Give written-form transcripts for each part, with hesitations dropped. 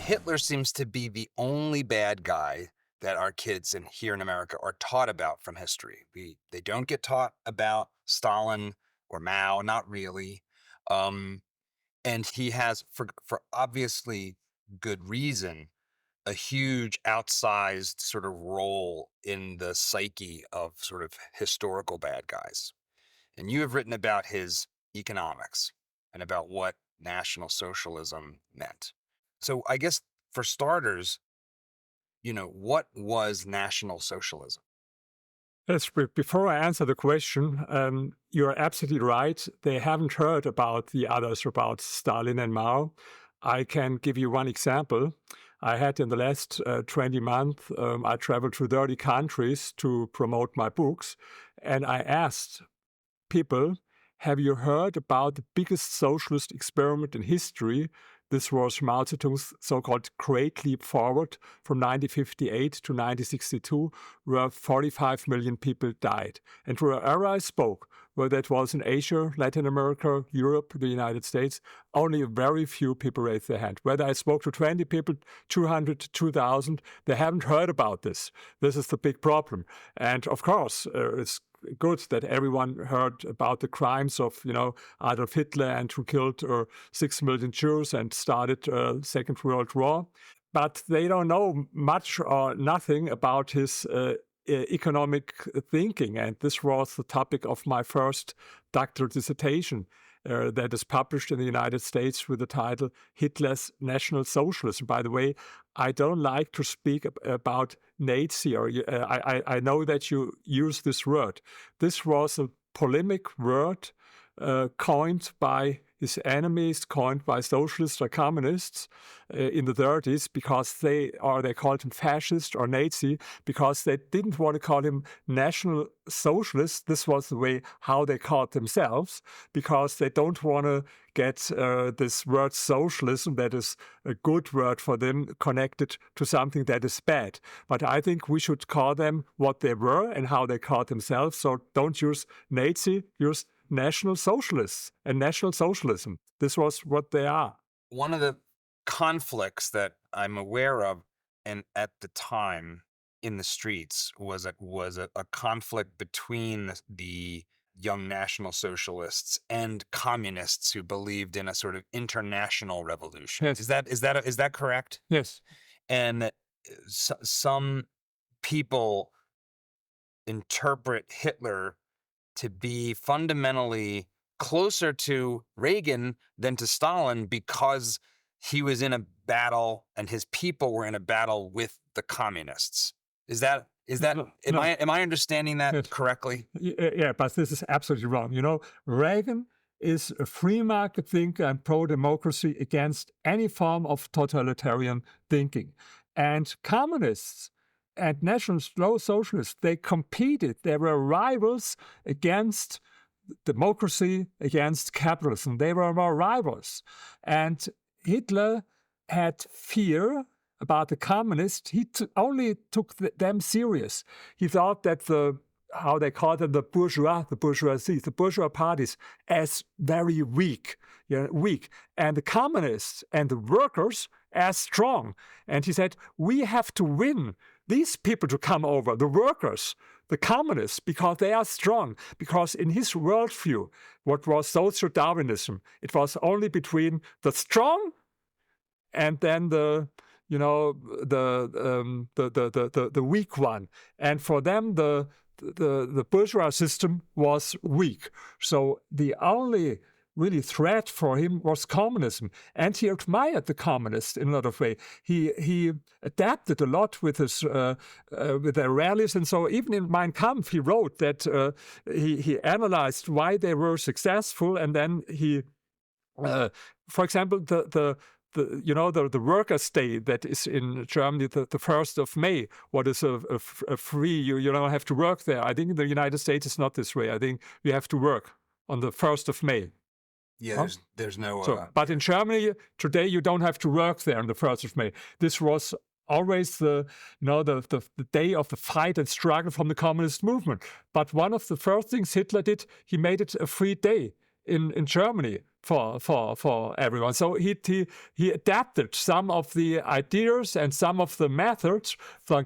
Hitler seems to be the only bad guy that our kids here in America are taught about from history. They don't get taught about Stalin or Mao, not really. And he has, for obviously good reason, a huge outsized sort of role in the psyche of sort of historical bad guys. And you have written about his economics and about what National Socialism meant. So I guess for starters, what was National Socialism? Yes, before I answer the question, you're absolutely right. They haven't heard about the others, about Stalin and Mao. I can give you one example. I had in the last 20 months, I traveled to 30 countries to promote my books, and I asked people, have you heard about the biggest socialist experiment in history? This was Mao Zedong's so-called Great Leap Forward from 1958 to 1962, where 45 million people died. And wherever I spoke, whether it was in Asia, Latin America, Europe, the United States, only very few people raised their hand. Whether I spoke to 20 people, 200, 2,000, they haven't heard about this. This is the big problem. And of course, it's good that everyone heard about the crimes of, Adolf Hitler, and who killed 6 million Jews and started Second World War. But they don't know much or nothing about his economic thinking. And this was the topic of my first doctoral dissertation that is published in the United States with the title Hitler's National Socialism. By the way, I don't like to speak about Nazi, or I know that you use this word. This was a polemic word coined by his enemies, coined by socialists or communists in the 30s, because they called him fascist or Nazi, because they didn't want to call him National Socialist. This was the way how they called themselves, because they don't want to get this word socialism, that is a good word for them, connected to something that is bad. But I think we should call them what they were and how they called themselves. So don't use Nazi, use National Socialists and National Socialism. This was what they are. One of the conflicts that I'm aware of, and at the time in the streets, was a conflict between the young National Socialists and communists who believed in a sort of international revolution. Yes. Is that correct? Yes. And some people interpret Hitler to be fundamentally closer to Reagan than to Stalin, because he was in a battle and his people were in a battle with the communists. Am I understanding that correctly? Yeah, but this is absolutely wrong. Reagan is a free market thinker and pro-democracy against any form of totalitarian thinking. And communists and National Socialists, they competed. They were rivals against democracy, against capitalism. They were more rivals. And Hitler had fear about the communists. He only took them serious. He thought that how they called them, the bourgeoisie, the bourgeois parties, as very weak. And the communists and the workers as strong. And he said, we have to win these people to come over, the workers, the communists, because they are strong. Because in his worldview, what was social Darwinism, it was only between the strong and then the weak one. And for them, the bourgeois system was weak. So the only really threat for him was communism, and he admired the communists in a lot of ways. He adapted a lot with his with their rallies, and so even in Mein Kampf he wrote that he analyzed why they were successful, and then he, for example, the Workers' Day that is in Germany, the 1st of May, what is a free, you don't have to work there. I think in the United States it's not this way. I think you have to work on the 1st of May. Yeah, there's no... but in Germany, today you don't have to work there on the 1st of May. This was always the day of the fight and struggle from the communist movement. But one of the first things Hitler did, he made it a free day in Germany. for everyone. So he adapted some of the ideas and some of the methods from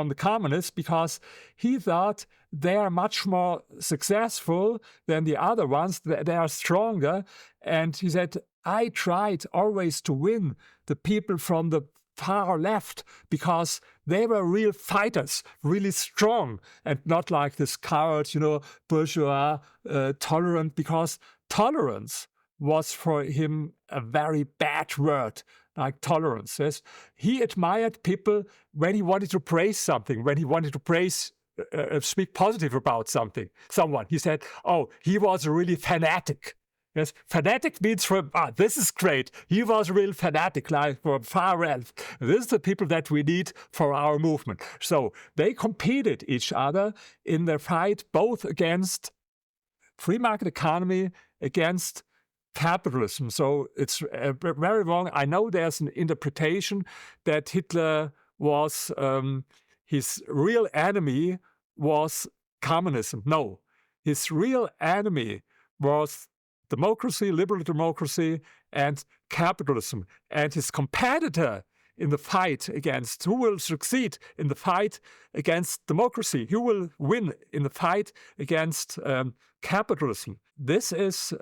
the communists because he thought they are much more successful than the other ones. They are stronger. And he said, I tried always to win the people from the far left because they were real fighters, really strong, and not like this coward, bourgeois, tolerant, because tolerance was for him a very bad word, like tolerance. Yes? He admired people when he wanted to praise something, when he wanted to speak positive about someone. He said, oh, he was a really fanatic. Yes, fanatic means this is great. He was a real fanatic, like from far left. This is the people that we need for our movement. So they competed each other in their fight, both against free market economy, against capitalism. So it's very wrong. I know there's an interpretation that Hitler was, his real enemy was communism. No, his real enemy was democracy, liberal democracy, and capitalism. And his competitor in the fight against, who will succeed in the fight against democracy, who will win in the fight against capitalism. This is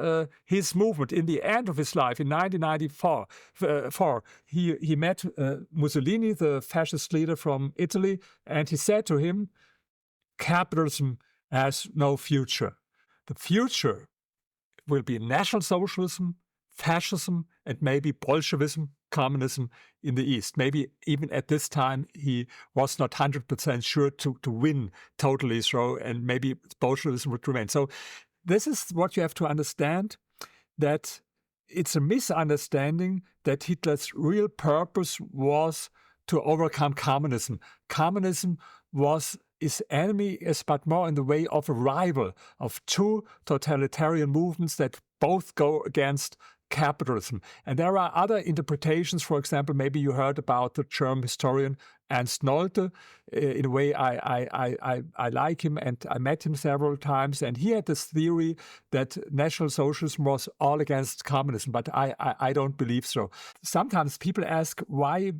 his movement. In the end of his life, in 1994, he met Mussolini, the fascist leader from Italy, and he said to him, capitalism has no future. The future will be National Socialism, fascism, and maybe Bolshevism, communism in the East. Maybe even at this time he was not 100% sure to win totally, so, and maybe Bolshevism would remain. So this is what you have to understand, that it's a misunderstanding that Hitler's real purpose was to overcome communism. Communism was his enemy, but more in the way of a rival of two totalitarian movements that both go against capitalism. And there are other interpretations. For example, maybe you heard about the German historian Ernst Nolte. In a way, I like him, and I met him several times. And he had this theory that National Socialism was all against communism, but I don't believe so. Sometimes people ask, why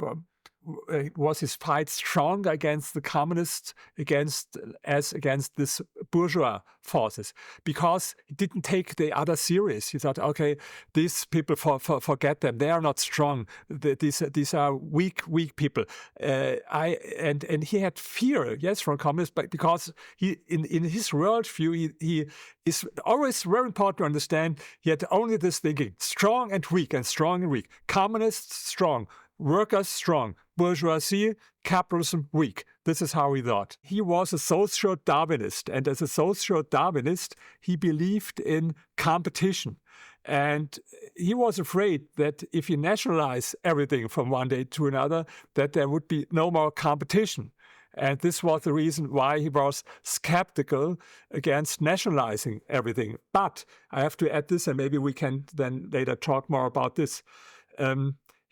was his fight stronger against the communists, against this bourgeois forces? Because he didn't take the other serious. He thought, okay, these people, forget them. They are not strong. These are weak people. And he had fear, yes, from communists, but because in his worldview, he is always very important to understand. He had only this thinking: strong and weak, and strong and weak. Communists strong. Workers strong, bourgeoisie, capitalism weak. This is how he thought. He was a socio-Darwinist, and as a socio-Darwinist, he believed in competition. And he was afraid that if you nationalize everything from one day to another, that there would be no more competition. And this was the reason why he was skeptical against nationalizing everything. But I have to add this, and maybe we can then later talk more about this.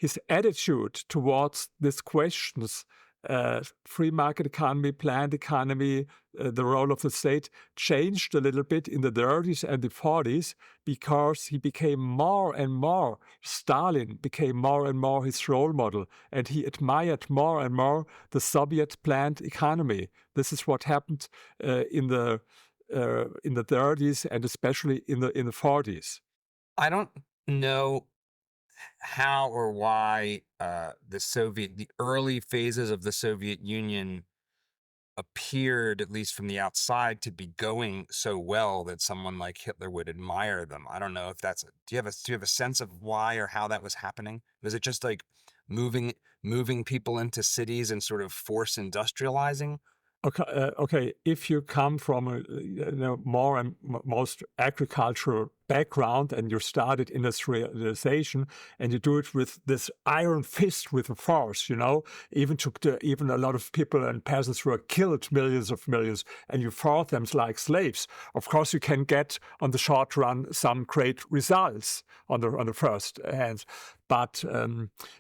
His attitude towards these questions, free market economy, planned economy, the role of the state, changed a little bit in the 30s and the 40s because he became more and more, Stalin became more and more his role model, and he admired more and more the Soviet planned economy. This is what happened in the 30s and especially in the 40s. I don't know how or why the early phases of the Soviet Union appeared, at least from the outside, to be going so well that someone like Hitler would admire them. I don't know if that's. Do you have a sense of why or how that was happening? Was it just like moving people into cities and sort of force industrializing? Okay. If you come from a more and most agricultural background and you started industrialization and you do it with this iron fist with a force, even a lot of people and peasants were killed, millions, and you fought them like slaves. Of course, you can get on the short run some great results on the first hand. But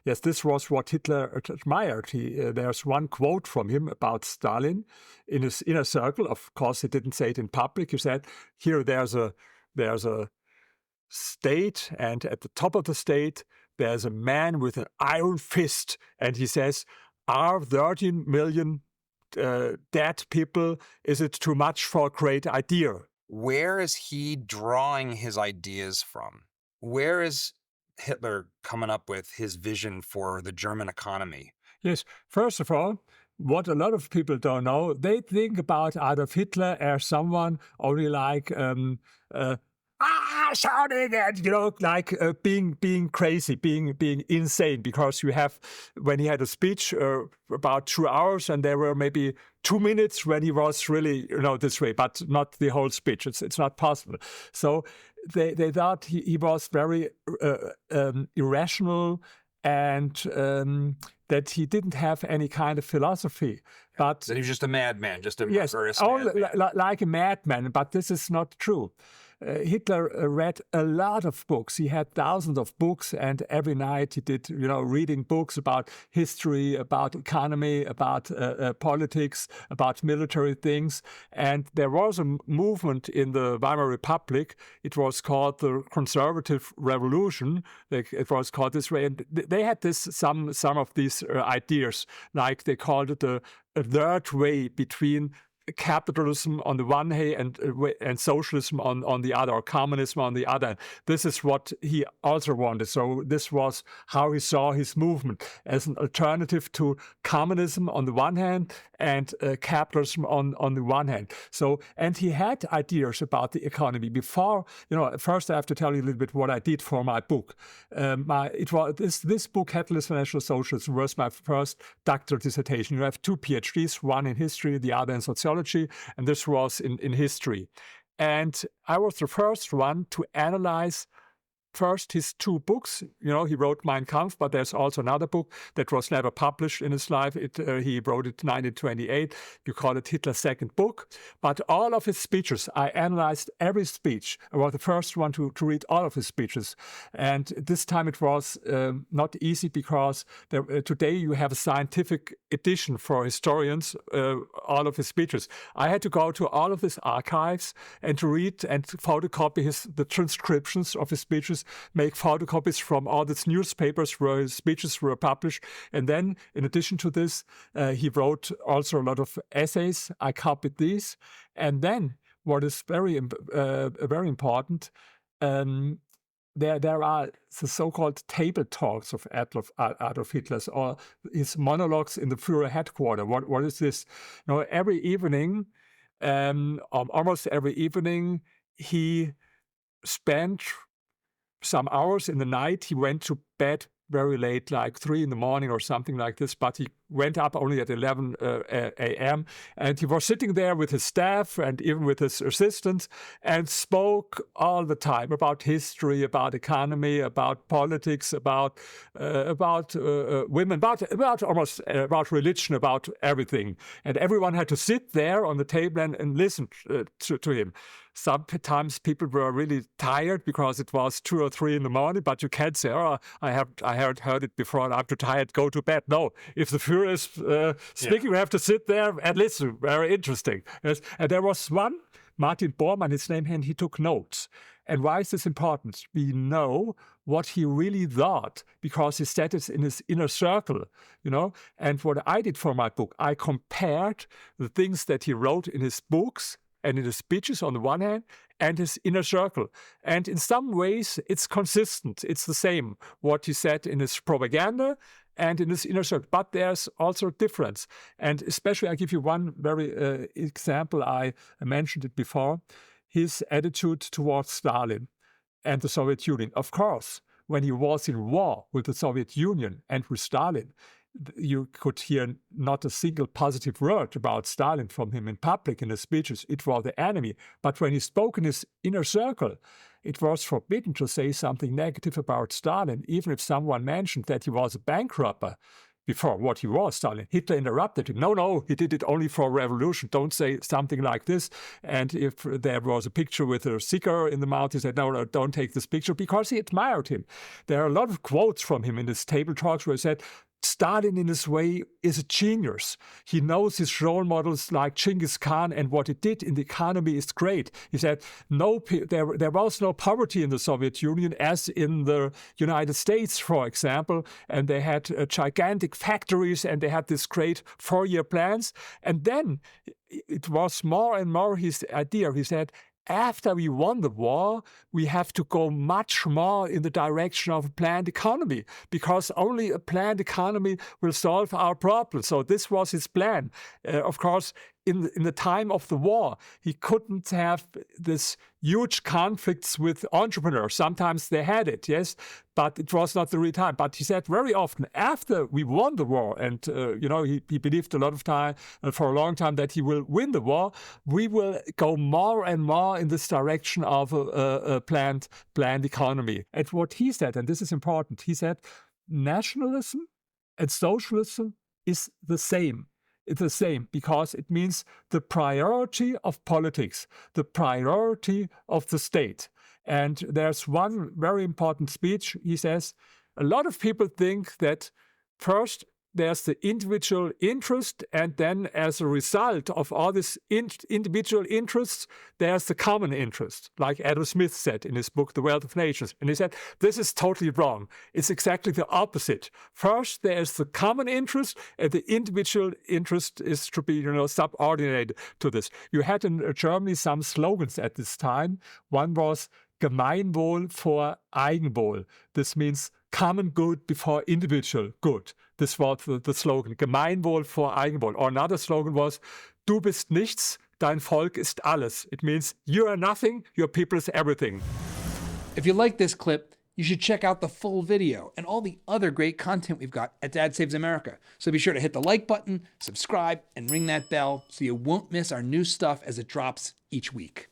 yes, this was what Hitler admired. There's one quote from him about Stalin in his inner circle. Of course, he didn't say it in public. He said, "Here, there's a state, and at the top of the state, there's a man with an iron fist, and he says, are 13 million dead people, is it too much for a great idea? Where is he drawing his ideas from? Where is Hitler coming up with his vision for the German economy? Yes, first of all, what a lot of people don't know, they think about Adolf Hitler as someone only like shouting and like being crazy, being insane. Because you have, when he had a speech about 2 hours, and there were maybe 2 minutes when he was really this way, but not the whole speech. It's not possible. So they thought he was very irrational, and that he didn't have any kind of philosophy. But that he was just a madman, just a yes, murderous madman. like a madman. But this is not true. Hitler read a lot of books. He had thousands of books, and every night he did, reading books about history, about economy, about politics, about military things. And there was a movement in the Weimar Republic. It was called the Conservative Revolution. It was called this way, and they had some of these ideas, like they called it a third way between capitalism on the one hand and socialism on the other, or communism on the other. This is what he also wanted. So this was how he saw his movement, as an alternative to communism on the one hand and capitalism on the one hand. So, and he had ideas about the economy before. First I have to tell you a little bit what I did for my book. It was this book, Capitalism and National Socialism, was my first doctoral dissertation. You have 2 PhDs, one in history, the other in sociology, and this was in history. And I was the first one to analyze first his 2 books. He wrote Mein Kampf, but there's also another book that was never published in his life. He wrote it in 1928. You call it Hitler's second book. But all of his speeches, I analyzed every speech. I was the first one to read all of his speeches. And this time it was not easy, because today you have a scientific edition for historians, all of his speeches. I had to go to all of his archives and to read and photocopy the transcriptions of his speeches, make photocopies from all these newspapers where his speeches were published. And then, in addition to this, he wrote also a lot of essays. I copied these. And then, what is very important, there are the so-called table talks of Adolf Hitler, or his monologues in the Führer headquarters. What is this? Every evening, almost every evening, he spent some hours in the night. He went to bed very late, like 3 in the morning or something like this, but he went up only at 11 a.m. And he was sitting there with his staff and even with his assistants, and spoke all the time about history, about economy, about politics, about women, about religion, about everything. And everyone had to sit there on the table and listen to him. Sometimes people were really tired because it was 2 or 3 in the morning, but you can't say, "Oh, I heard it before, and I'm too tired, go to bed." No, if the Führer is speaking, you have to sit there and listen. Very interesting. Yes. And there was one, Martin Bormann, his name, and he took notes. And why is this important? We know what he really thought, because he said it in his inner circle, And what I did for my book, I compared the things that he wrote in his books and in his speeches on the one hand, and his inner circle. And in some ways, it's consistent. It's the same, what he said in his propaganda and in his inner circle. But there's also a difference. And especially, I give you one very example. I mentioned it before. His attitude towards Stalin and the Soviet Union. Of course, when he was in war with the Soviet Union and with Stalin, you could hear not a single positive word about Stalin from him in public in his speeches. It was the enemy. But when he spoke in his inner circle, it was forbidden to say something negative about Stalin, even if someone mentioned that he was a bank robber before what he was, Stalin. Hitler interrupted him. No, he did it only for revolution. Don't say something like this. And if there was a picture with a cigar in the mouth, he said, no, don't take this picture, because he admired him. There are a lot of quotes from him in his table talks where he said, Stalin, in his way, is a genius. He knows his role models like Genghis Khan, and what he did in the economy is great. He said there was no poverty in the Soviet Union as in the United States, for example, and they had gigantic factories and they had this great 4-year plans. And then it was more and more his idea. He said, after we won the war, we have to go much more in the direction of a planned economy, because only a planned economy will solve our problems. So this was his plan. Of course, in the time of the war, he couldn't have this huge conflicts with entrepreneurs. Sometimes they had it, yes, but it was not the real time. But he said very often, after we won the war, and he believed a lot of time, for a long time, that he will win the war, we will go more and more in this direction of a planned economy. And what he said, and this is important, he said, nationalism and socialism is the same. It's the same because it means the priority of politics, the priority of the state. And there's one very important speech. He says, a lot of people think that first there's the individual interest, and then as a result of all these individual interests, there's the common interest, like Adam Smith said in his book, The Wealth of Nations. And he said, this is totally wrong. It's exactly the opposite. First, there's the common interest, and the individual interest is to be, subordinated to this. You had in Germany some slogans at this time. One was Gemeinwohl vor Eigenwohl. This means common good before individual good. This was the slogan, Gemeinwohl vor Eigenwohl. Or another slogan was, Du bist nichts, dein Volk ist alles. It means you are nothing, your people is everything. If you like this clip, you should check out the full video and all the other great content we've got at Dad Saves America. So be sure to hit the like button, subscribe, and ring that bell so you won't miss our new stuff as it drops each week.